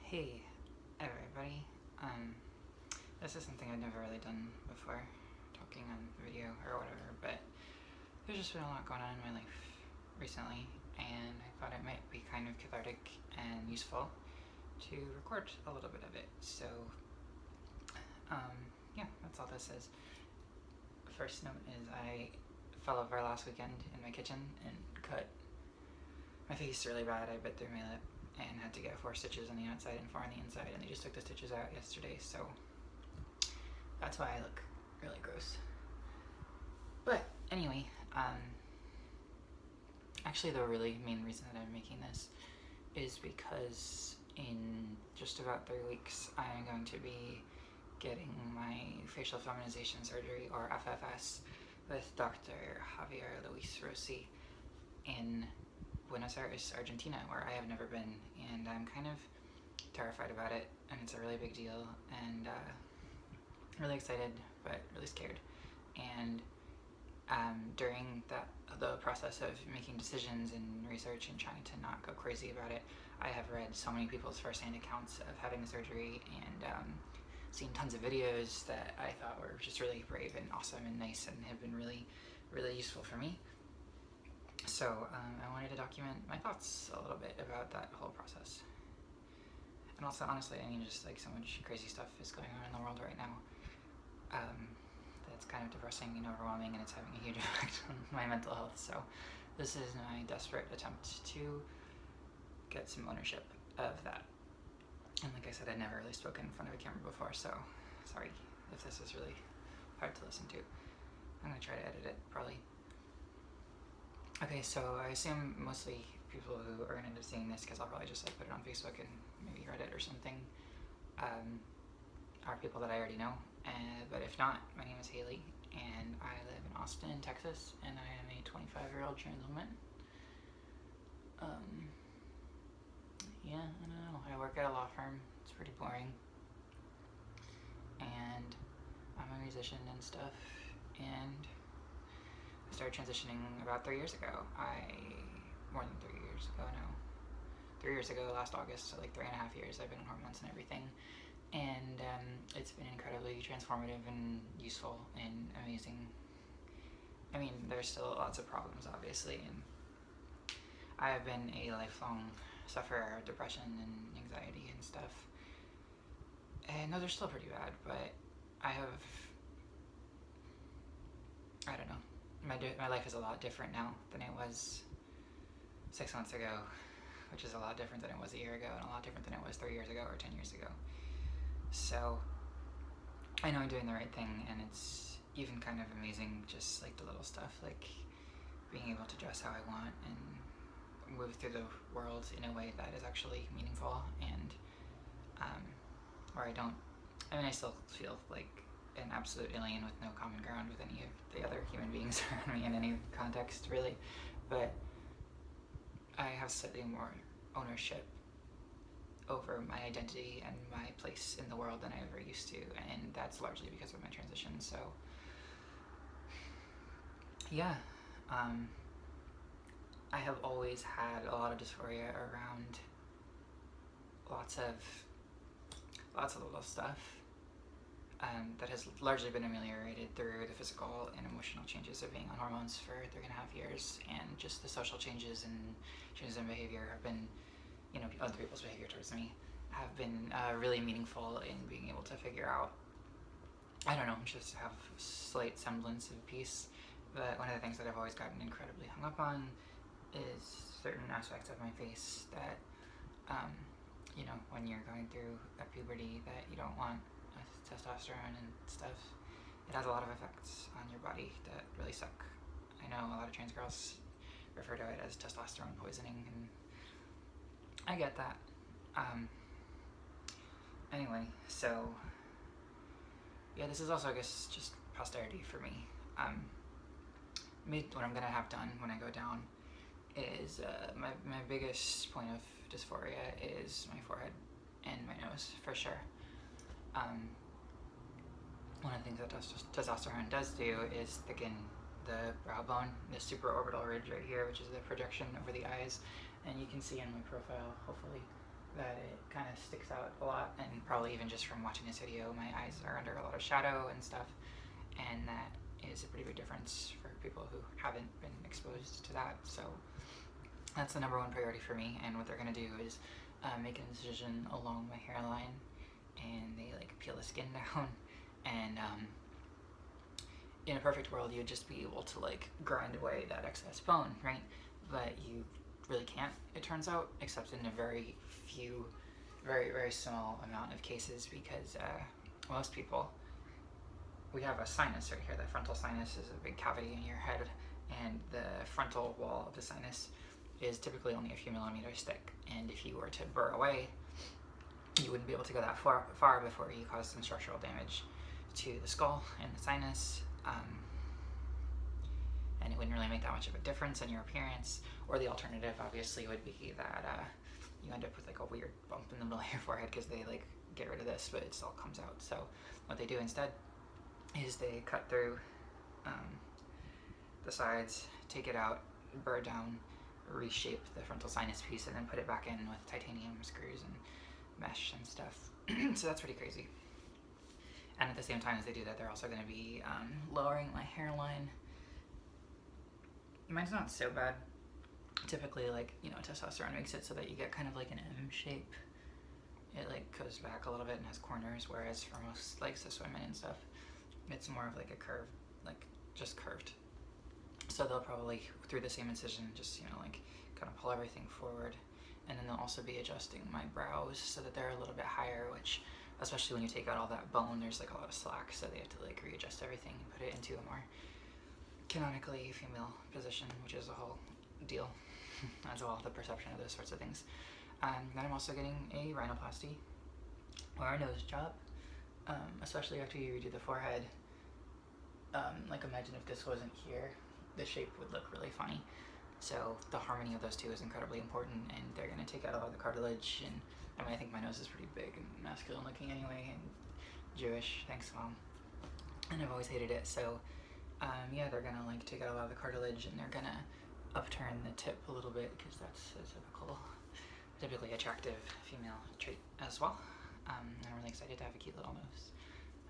Hey everybody, this is something I've never really done before, talking on video or whatever, but there's just been a lot going on in my life recently, and I thought it might be kind of cathartic and useful to record a little bit of it. So, yeah, that's all this is. First note is I fell over last weekend in my kitchen and cut my face really bad. I bit through my lip and had to get 4 stitches on the outside and 4 on the inside, and they just took the stitches out yesterday, so that's why I look really gross. But anyway, actually the really main reason that I'm making this is because in just about 3 weeks I'm going to be getting my facial feminization surgery, or FFS, with Dr. Javier Luis Rossi in Buenos Aires, Argentina, where I have never been, and I'm kind of terrified about it, and it's a really big deal, and really excited, but really scared. And during the process of making decisions and research and trying to not go crazy about it, I have read so many people's first-hand accounts of having the surgery, and seen tons of videos that I thought were just really brave and awesome and nice and have been really, really useful for me. So I wanted to document my thoughts a little bit about that whole process. And also, honestly, I mean, just like so much crazy stuff is going on in the world right now. That's kind of depressing and overwhelming, and it's having a huge effect on my mental health. So this is my desperate attempt to get some ownership of that. And like I said, I'd never really spoken in front of a camera before, so sorry if this is really hard to listen to. I'm gonna try to edit it, probably. Okay, so I assume mostly people who are gonna end up seeing this, because I'll probably just like put it on Facebook and maybe Reddit or something, are people that I already know. But if not, my name is Haley, and I live in Austin, Texas, and I am a 25-year-old trans woman. Yeah, I don't know. I work at a law firm. It's pretty boring. And I'm a musician and stuff, and I started transitioning about 3 years ago. More than 3 years ago now. 3 years ago, last August, so like 3.5 years I've been on hormones and everything. And it's been incredibly transformative and useful and amazing. I mean, there's still lots of problems, obviously, and I have been a lifelong sufferer of depression and anxiety and stuff. And those are still pretty bad, but I don't know. My life is a lot different now than it was 6 months ago, which is a lot different than it was a year ago, and a lot different than it was 3 years ago or 10 years ago. So I know I'm doing the right thing, and it's even kind of amazing, just like the little stuff, like being able to dress how I want and move through the world in a way that is actually meaningful, and where I still feel like an absolute alien with no common ground with any of the other human beings around me in any context, really, but I have slightly more ownership over my identity and my place in the world than I ever used to, and that's largely because of my transition. So yeah, I have always had a lot of dysphoria around lots of little stuff that has largely been ameliorated through the physical and emotional changes of being on hormones for 3.5 years, and just the social changes and changes in behavior have been, other people's behavior towards me have been really meaningful in being able to figure out, I don't know, just have a slight semblance of peace. But one of the things that I've always gotten incredibly hung up on is certain aspects of my face that, when you're going through a puberty that you don't want, testosterone and stuff, it has a lot of effects on your body that really suck. I know a lot of trans girls refer to it as testosterone poisoning, and I get that. Anyway, so yeah, this is also, I guess, just posterity for me. What I'm gonna have done when I go down is my biggest point of dysphoria is my forehead and my nose, for sure. One of the things that testosterone does do is thicken the brow bone, the supraorbital ridge right here, which is the projection over the eyes, and you can see in my profile, hopefully, that it kind of sticks out a lot, and probably even just from watching this video, my eyes are under a lot of shadow and stuff, and that is a pretty big difference for people who haven't been exposed to that. So that's the number one priority for me, and what they're going to do is make an incision along my hairline, and they like peel the skin down, and in a perfect world you'd just be able to like grind away that excess bone, right? But you really can't, it turns out, except in a very few, very small amount of cases, because most people, we have a sinus right here. The frontal sinus is a big cavity in your head, and the frontal wall of the sinus is typically only a few millimeters thick, and if you were to burr away, you wouldn't be able to go that far before you cause some structural damage to the skull and the sinus, and it wouldn't really make that much of a difference in your appearance. Or the alternative, obviously, would be that you end up with like a weird bump in the middle of your forehead because they like get rid of this, but it still comes out. So what they do instead is they cut through the sides, take it out, burr down, reshape the frontal sinus piece, and then put it back in with titanium screws and mesh and stuff. So that's pretty crazy. And at the same time as they do that, they're also going to be lowering my hairline. Mine's not so bad. Typically, like, you know, testosterone makes it so that you get kind of like an M shape. It like goes back a little bit and has corners, whereas for most like cis women and stuff, it's more of like a curve, like just curved. So they'll probably, through the same incision, just, you know, like kind of pull everything forward. And then they'll also be adjusting my brows so that they're a little bit higher, which, especially when you take out all that bone, there's like a lot of slack, so they have to like readjust everything and put it into a more canonically female position, which is a whole deal as well, the perception of those sorts of things. Then I'm also getting a rhinoplasty, or a nose job, especially after you redo the forehead. Like, imagine if this wasn't here, the shape would look really funny. So the harmony of those two is incredibly important, and they're going to take out a lot of the cartilage. And I mean, I think my nose is pretty big and masculine looking anyway, and Jewish, thanks Mom, and I've always hated it. So yeah, they're gonna like take out a lot of the cartilage, and they're gonna upturn the tip a little bit, because that's a typically attractive female trait as well. And I'm really excited to have a cute little nose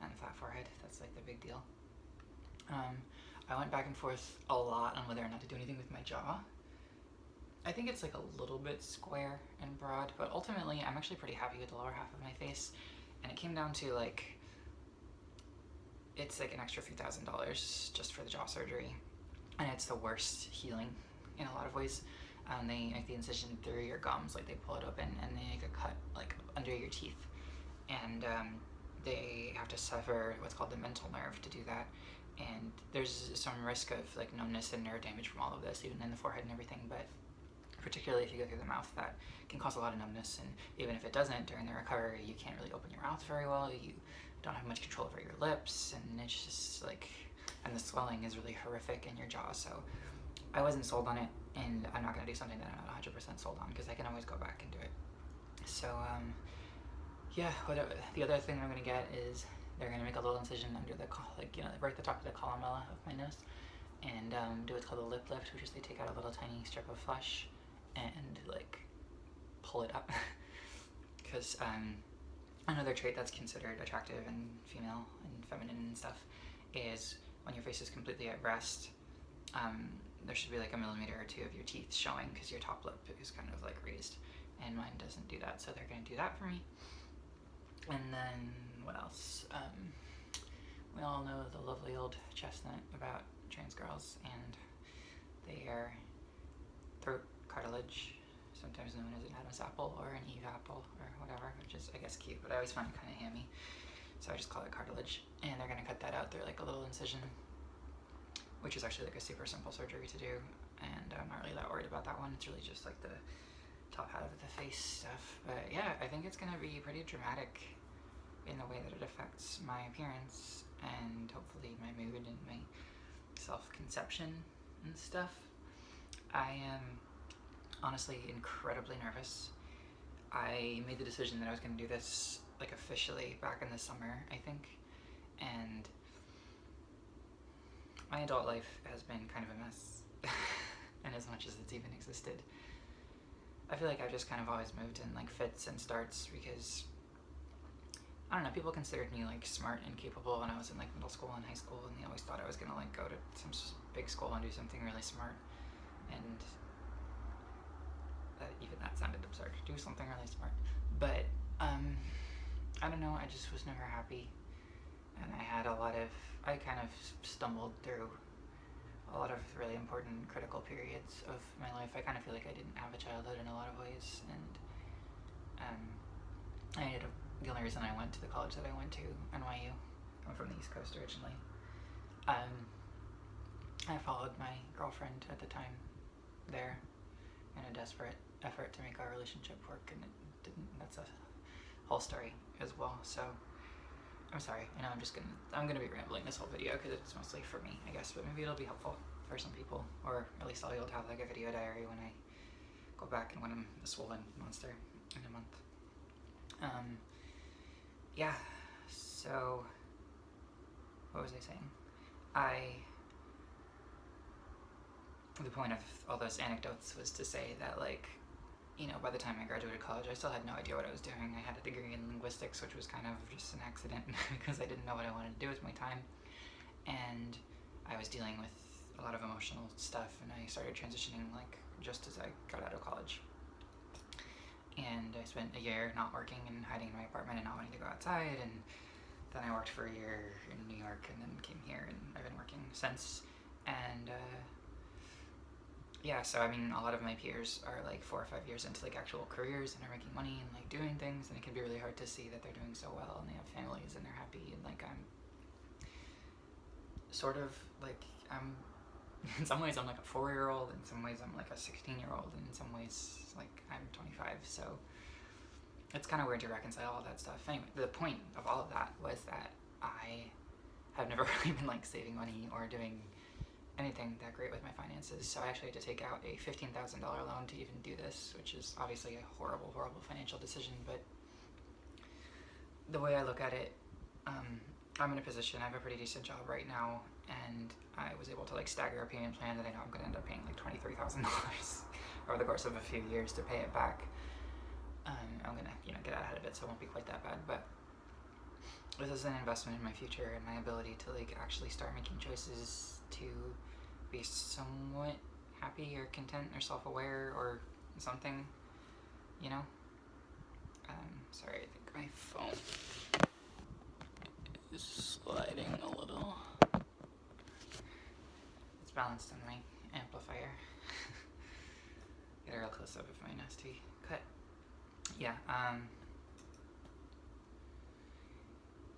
and flat forehead. That's like the big deal. I went back and forth a lot on whether or not to do anything with my jaw. I think it's like a little bit square and broad, but ultimately I'm actually pretty happy with the lower half of my face. And it came down to like, it's like an extra few $1,000s just for the jaw surgery. And it's the worst healing in a lot of ways. They make the incision through your gums, like they pull it open, and they make a cut like under your teeth. And they have to sever what's called the mental nerve to do that. And there's some risk of like numbness and nerve damage from all of this, even in the forehead and everything, but particularly if you go through the mouth, that can cause a lot of numbness. And even if it doesn't, during the recovery, you can't really open your mouth very well, you don't have much control over your lips, and it's just like, and the swelling is really horrific in your jaw. So I wasn't sold on it, and I'm not going to do something that I'm not 100% sold on, because I can always go back and do it. So yeah, the other thing I'm going to get is they're going to make a little incision under the, like, you know, right at the top of the columella of my nose, and do what's called a lip lift, which is they take out a little tiny strip of flesh and like pull it up. Because another trait that's considered attractive and female and feminine and stuff is when your face is completely at rest, there should be like 1 millimeter or 2 of your teeth showing, because your top lip is kind of like raised, and mine doesn't do that, so they're going to do that for me. And then what else? We all know the lovely old chestnut about trans girls and their throat cartilage, sometimes known as an Adam's apple or an Eve apple or whatever, which is, I guess, cute, but I always find it kind of hammy, so I just call it cartilage. And they're going to cut that out through like a little incision, which is actually like a super simple surgery to do, and I'm not really that worried about that one. It's really just like the top half of the face stuff. But yeah, I think it's going to be pretty dramatic in the way that it affects my appearance, and hopefully my mood and my self-conception and stuff. I am honestly incredibly nervous. I made the decision that I was going to do this like officially back in the summer, I think, and my adult life has been kind of a mess, and as much as it's even existed, I feel like I've just kind of always moved in like fits and starts because I don't know, people considered me like smart and capable when I was in like middle school and high school, and they always thought I was gonna like go to some big school and do something really smart, and even that sounded absurd, do something really smart. But I don't know, I just was never happy, and I kind of stumbled through a lot of really important critical periods of my life. I kind of feel like I didn't have a childhood in a lot of ways, and the only reason I went to the college that I went to, NYU, I'm from the East Coast originally, I followed my girlfriend at the time there in a desperate effort to make our relationship work, and it didn't. That's a whole story as well. So I'm sorry. I know I'm gonna be rambling this whole video because it's mostly for me, I guess, but maybe it'll be helpful for some people, or at least I'll be able to have like a video diary when I go back and when I'm a swollen monster in a month. Yeah, so what was I saying? The point of all those anecdotes was to say that, like, you know, by the time I graduated college, I still had no idea what I was doing. I had a degree in linguistics, which was kind of just an accident because I didn't know what I wanted to do with my time. And I was dealing with a lot of emotional stuff, and I started transitioning, like, just as I got out of college. And I spent a year not working and hiding in my apartment and not wanting to go outside, and then I worked for a year in New York and then came here, and I've been working since. And yeah, so I mean, a lot of my peers are like 4 or 5 years into like actual careers and are making money and like doing things, and it can be really hard to see that they're doing so well and they have families and they're happy, and like I'm sort of like in some ways I'm like a 4-year-old, in some ways I'm like a 16-year-old, and in some ways like I'm 25, so it's kind of weird to reconcile all that stuff. Anyway, the point of all of that was that I have never really been like saving money or doing anything that great with my finances, so I actually had to take out a $15,000 loan to even do this, which is obviously a horrible, horrible financial decision, but the way I look at it, I'm in a position, I have a pretty decent job right now, and I was able to like stagger a payment plan that I know I'm going to end up paying like $23,000 over the course of a few years to pay it back. I'm going to, you know, get out ahead of it, so it won't be quite that bad, but this is an investment in my future and my ability to like actually start making choices to be somewhat happy or content or self-aware or something, you know? Sorry, I think my phone is sliding a little. It's balanced on my amplifier. Get a real close-up of my nasty cut. Yeah,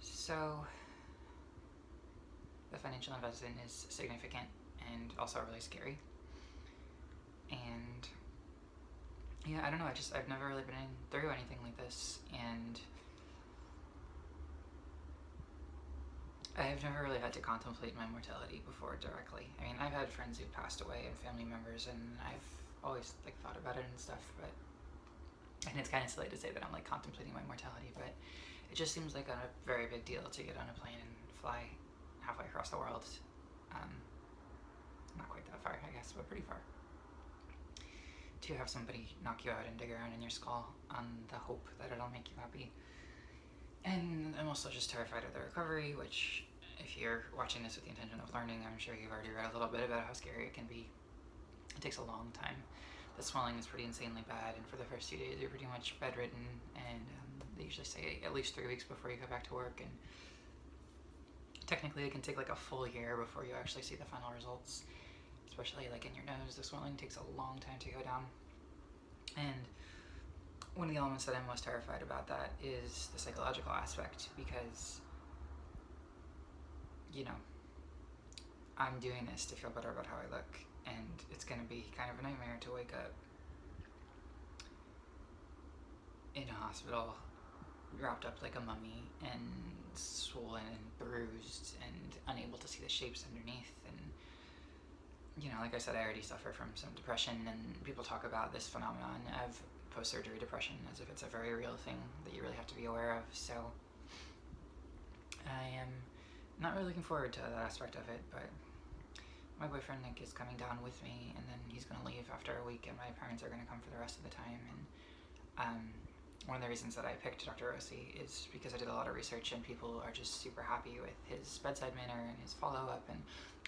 so the financial investment is significant and also really scary. And yeah, I don't know, I've never really been through anything like this, and I've never really had to contemplate my mortality before directly. I mean, I've had friends who've passed away and family members, and I've always like thought about it and stuff, but, and it's kind of silly to say that I'm like contemplating my mortality, but it just seems like a very big deal to get on a plane and fly halfway across the world. Not quite that far, I guess, but pretty far. To have somebody knock you out and dig around in your skull on the hope that it'll make you happy. And I'm also just terrified of the recovery, which, if you're watching this with the intention of learning, I'm sure you've already read a little bit about how scary it can be. It takes a long time. The swelling is pretty insanely bad, and for the first few days you're pretty much bedridden, and they usually say at least 3 weeks before you go back to work, and technically it can take like a full year before you actually see the final results, especially like in your nose. The swelling takes a long time to go down, and one of the elements that I'm most terrified about that is the psychological aspect, because, you know, I'm doing this to feel better about how I look, and it's going to be kind of a nightmare to wake up in a hospital wrapped up like a mummy and swollen and bruised and unable to see the shapes underneath. And, you know, like I said, I already suffer from some depression, and people talk about this phenomenon of post-surgery depression as if it's a very real thing that you really have to be aware of. So I am not really looking forward to that aspect of it, but my boyfriend Nick is coming down with me, and then he's gonna leave after a week, and my parents are gonna come for the rest of the time. And one of the reasons that I picked Dr. Rossi is because I did a lot of research, and people are just super happy with his bedside manner and his follow-up. And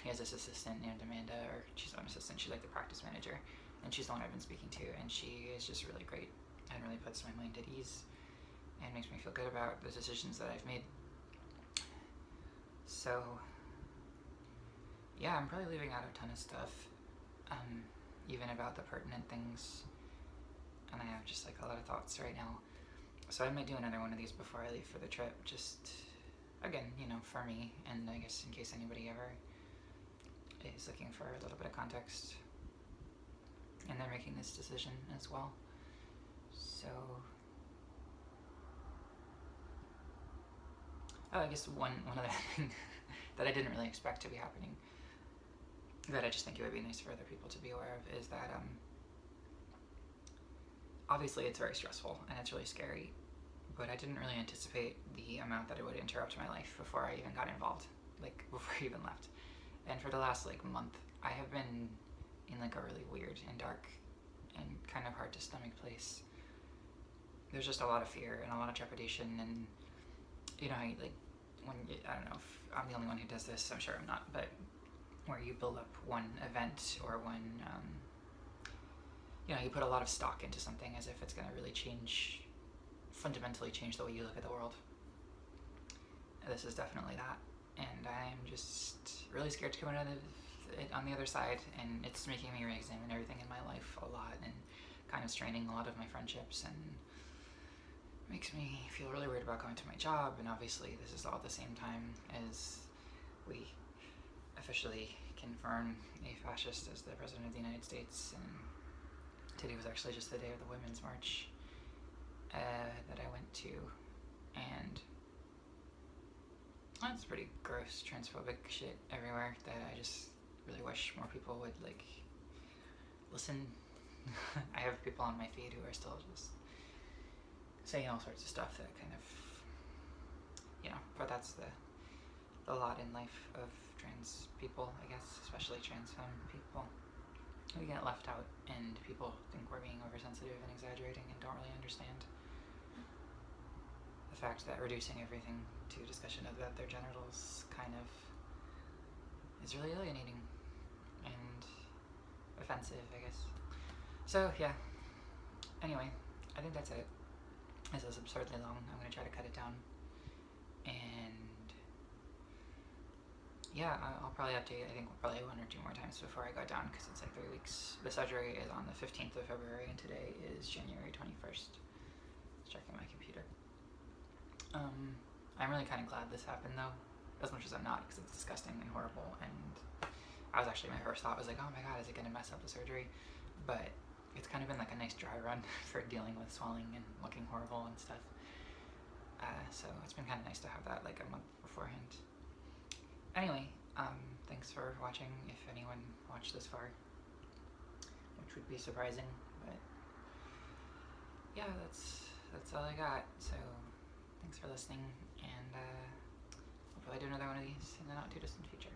he has this assistant named Amanda, or she's not an assistant, she's like the practice manager, and she's the one I've been speaking to, and she is just really great and really puts my mind at ease and makes me feel good about the decisions that I've made. So yeah, I'm probably leaving out a ton of stuff, even about the pertinent things, and I have just like a lot of thoughts right now. So I might do another one of these before I leave for the trip, just again, you know, for me, and I guess in case anybody ever is looking for a little bit of context and they're making this decision as well. So I guess one other thing that I didn't really expect to be happening, that I just think it would be nice for other people to be aware of, is that obviously it's very stressful and it's really scary, but I didn't really anticipate the amount that it would interrupt my life before I even got involved, like before I even left. And for the last like month, I have been in like a really weird and dark and kind of hard to stomach place. There's just a lot of fear and a lot of trepidation, and you know, like when I don't know if I'm the only one who does this, I'm sure I'm not, but where you build up one event or one, you know, you put a lot of stock into something as if it's going to really fundamentally change the way you look at the world. This is definitely that, and I'm just really scared to come out of it on the other side, and it's making me re-examine everything in my life a lot, and kind of straining a lot of my friendships, and makes me feel really weird about going to my job. And obviously this is all at the same time as we officially confirm a fascist as the President of the United States, and today was actually just the day of the Women's March that I went to, and it's pretty gross transphobic shit everywhere that I just really wish more people would like listen. I have people on my feed who are still just saying all sorts of stuff that kind of, you know, but that's the lot in life of trans people, I guess, especially trans femme people. We get left out, and people think we're being oversensitive and exaggerating and don't really understand the fact that reducing everything to discussion about their genitals kind of is really alienating and offensive, I guess. So yeah, anyway, I think that's it. This is absurdly long. I'm going to try to cut it down, and yeah, I'll probably update, I think probably 1 or 2 more times before I go down, because it's like 3 weeks. The surgery is on the 15th of February, and today is January 21st. Just checking my computer. I'm really kind of glad this happened, though, as much as I'm not, because it's disgusting and horrible, and I was actually, my first thought was like, oh my god, is it going to mess up the surgery? But it's kind of been like a nice dry run for dealing with swelling and looking horrible and stuff. So it's been kind of nice to have that like a month beforehand. Anyway, thanks for watching, if anyone watched this far, which would be surprising, but yeah, that's all I got. So thanks for listening, and I'll probably do another one of these in the not too distant future.